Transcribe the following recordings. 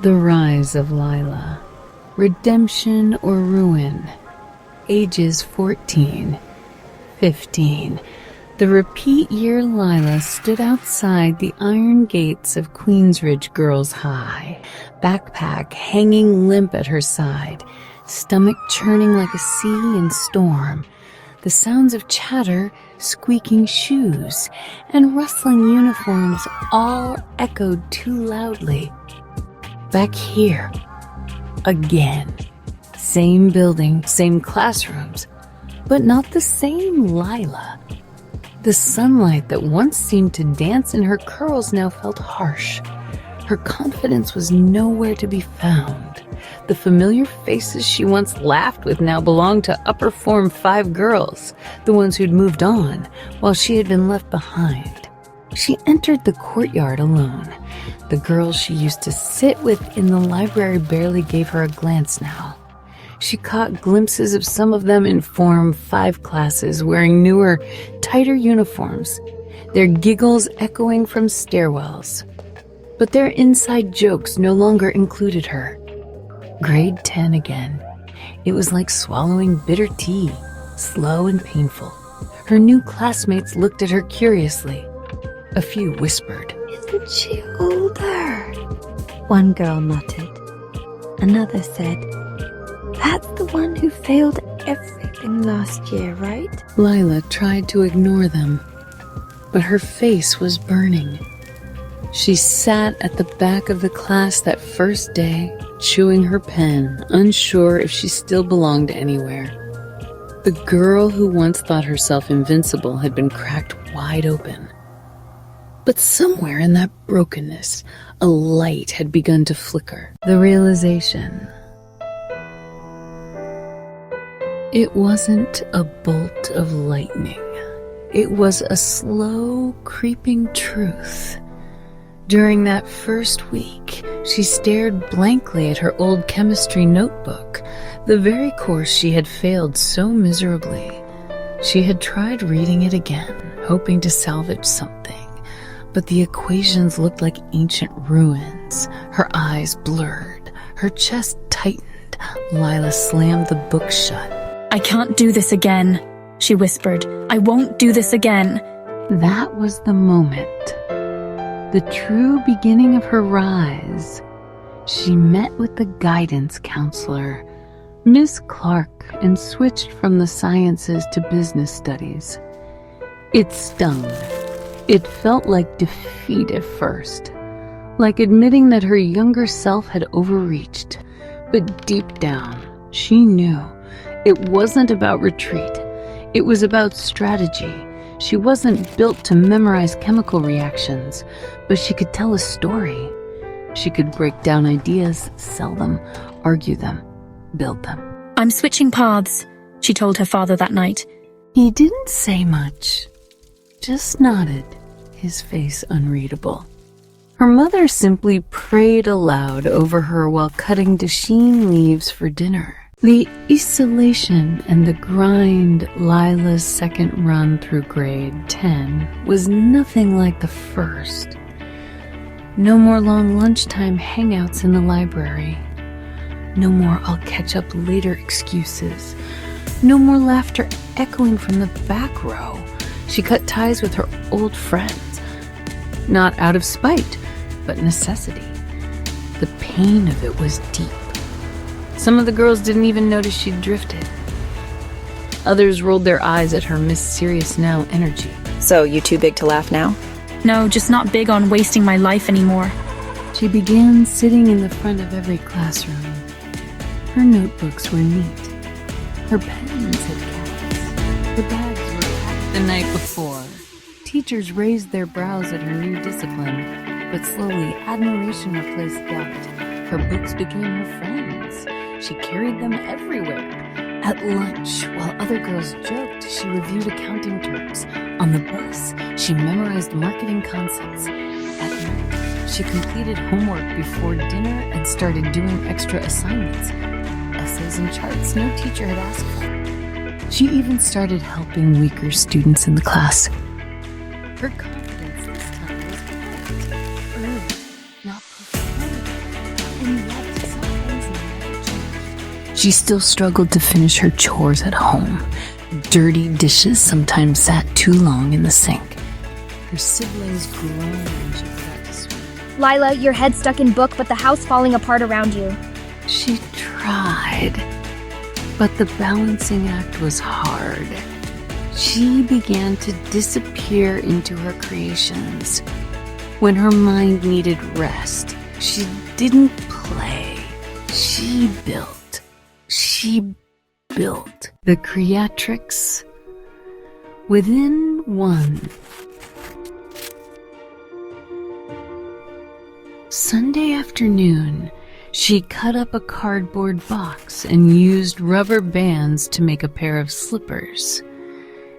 The rise of Lila. Redemption or ruin. Ages 14, 15. The repeat year Lila stood outside the iron gates of Queensridge Girls High, backpack hanging limp at her side, stomach churning like a sea in storm. The sounds of chatter, squeaking shoes, and rustling uniforms all echoed too loudly. Back here, again. Same building, same classrooms, but not the same Lila. The sunlight that once seemed to dance in her curls now felt harsh. Her confidence was nowhere to be found. The familiar faces she once laughed with now belonged to upper form 5 girls, the ones who'd moved on, while she had been left behind. She entered the courtyard alone. The girls she used to sit with in the library barely gave her a glance now. She caught glimpses of some of them in Form 5 classes wearing newer, tighter uniforms, their giggles echoing from stairwells. But their inside jokes no longer included her. Grade 10 again. It was like swallowing bitter tea, slow and painful. Her new classmates looked at her curiously. A few whispered, "Isn't she older?" One girl muttered. Another said, "That's the one who failed everything last year, right?" Lila tried to ignore them, but her face was burning. She sat at the back of the class that first day, chewing her pen, unsure if she still belonged anywhere. The girl who once thought herself invincible had been cracked wide open. But somewhere in that brokenness, a light had begun to flicker. The realization. It wasn't a bolt of lightning. It was a slow, creeping truth. During that first week, she stared blankly at her old chemistry notebook, the very course she had failed so miserably. She had tried reading it again, hoping to salvage something, but the equations looked like ancient ruins. Her eyes blurred, her chest tightened. Lila slammed the book shut. "I can't do this again," she whispered. "I won't do this again." That was the moment. The true beginning of her rise. She met with the guidance counselor, Miss Clark, and switched from the sciences to business studies. It stung. It felt like defeat at first, like admitting that her younger self had overreached. But deep down, she knew it wasn't about retreat. It was about strategy. She wasn't built to memorize chemical reactions, but she could tell a story. She could break down ideas, sell them, argue them, build them. "I'm switching paths," she told her father that night. He didn't say much, just nodded, his face unreadable. Her mother simply prayed aloud over her while cutting Djji-Muse leaves for dinner. The isolation and the grind Lila's second run through grade 10 was nothing like the first. No more long lunchtime hangouts in the library. No more "I'll catch up later" excuses. No more laughter echoing from the back row. She cut ties with her old friends. Not out of spite, but necessity. The pain of it was deep. Some of the girls didn't even notice she'd drifted. Others rolled their eyes at her Miss Serious Now energy. "So, you too big to laugh now?" No, just not big on wasting my life anymore. She began sitting in the front of every classroom. Her notebooks were neat. Her pens had caps. Her bags were packed the night before. Teachers raised their brows at her new discipline, but slowly admiration replaced doubt. Her books became her friends. She carried them everywhere. At lunch, while other girls joked, she reviewed accounting terms. On the bus, she memorized marketing concepts. At night, she completed homework before dinner and started doing extra assignments. Essays and charts no teacher had asked for. She even started helping weaker students in the class. Her confidence this time was quiet, earned, not performative. She still struggled to finish her chores at home. Dirty dishes sometimes sat too long in the sink. Her siblings groaned when she forgot to sweep. Lila, your head stuck in book, but the house falling apart around you. She tried, but the balancing act was hard. She began to disappear into her creations. When her mind needed rest, she didn't play. She built. She built. The creatrix within one. Sunday afternoon, she cut up a cardboard box and used rubber bands to make a pair of slippers.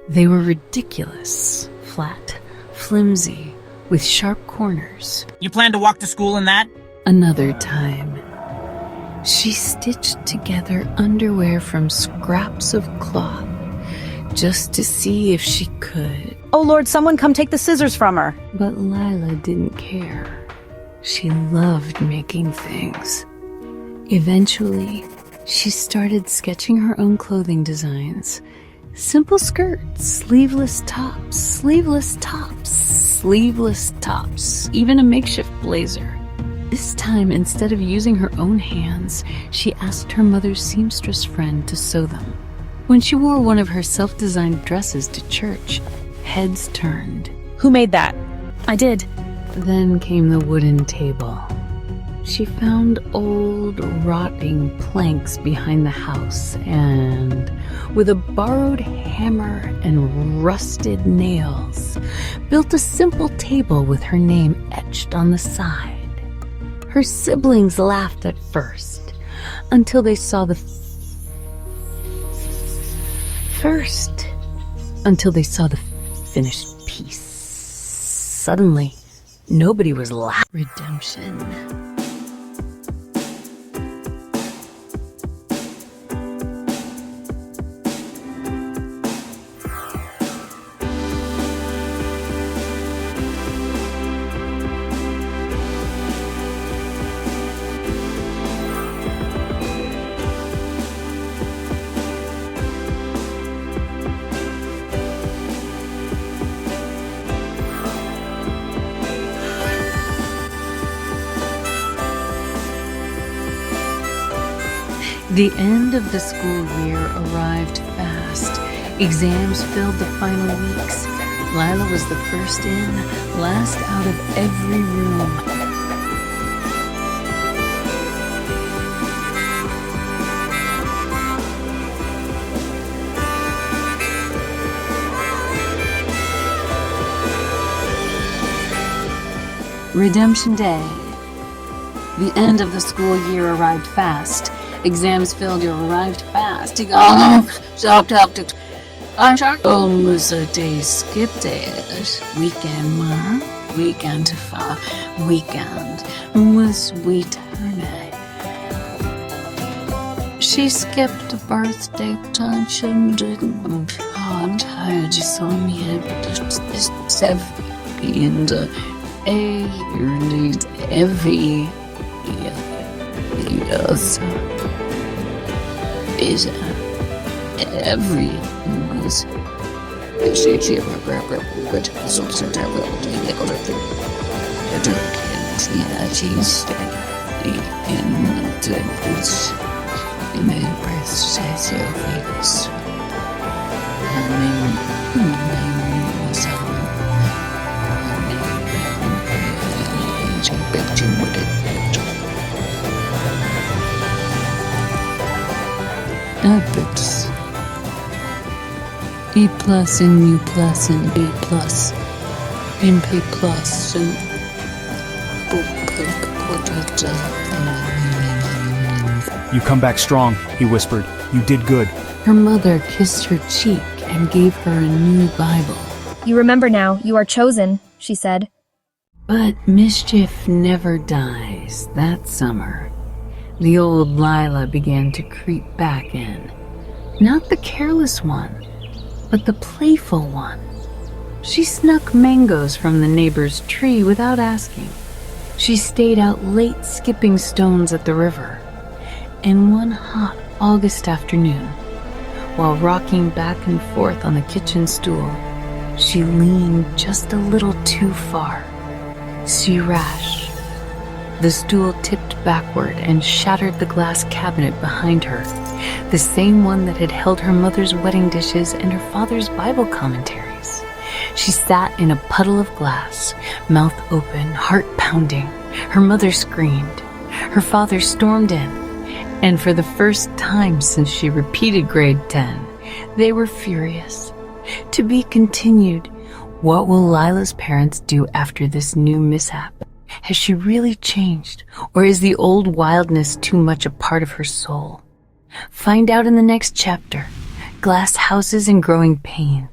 They were ridiculous, flat, flimsy, with sharp corners. You plan to walk to school in that? Another time, she stitched together underwear from scraps of cloth just to see if she could. Oh Lord, someone come take the scissors from her. But Lila didn't care. She loved making things. Eventually, she started sketching her own clothing designs. Simple skirts, sleeveless tops, sleeveless tops, sleeveless tops, even a makeshift blazer. This time, instead of using her own hands, she asked her mother's seamstress friend to sew them. When she wore one of her self-designed dresses to church, heads turned. Who made that? I did. Then came the wooden table. She found old, rotting planks behind the house and, with a borrowed hammer and rusted nails, built a simple table with her name etched on the side. Her siblings laughed at first, until they saw the finished piece. Suddenly, nobody was laughing. Redemption. The end of the school year arrived fast. Exams filled the final weeks. Lila was the first in, last out of every room. Redemption Day. The end of the school year arrived fast. Exams filled, you arrived fast. I'm shocked. Almost a day skipped it. Weekend far. Weekend. Was we turn it? She skipped birthday time. She didn't. I'm tired. She saw me at 7 in the every yes. Is every news. Efforts. E plus and U plus and B plus and P plus and You come back strong, he whispered. You did good. Her mother kissed her cheek and gave her a new Bible. You remember now, you are chosen, she said. But mischief never dies. That summer, the old Lila began to creep back in. Not the careless one, but the playful one. She snuck mangoes from the neighbor's tree without asking. She stayed out late skipping stones at the river. And one hot August afternoon, while rocking back and forth on the kitchen stool, she leaned just a little too far. Sirash. The stool tipped backward and shattered the glass cabinet behind her, the same one that had held her mother's wedding dishes and her father's Bible commentaries. She sat in a puddle of glass, mouth open, heart pounding. Her mother screamed. Her father stormed in. And for the first time since she repeated grade 10, they were furious. To be continued. What will Lila's parents do after this new mishap? Has she really changed, or is the old wildness too much a part of her soul? Find out in the next chapter. Glass houses and growing pains.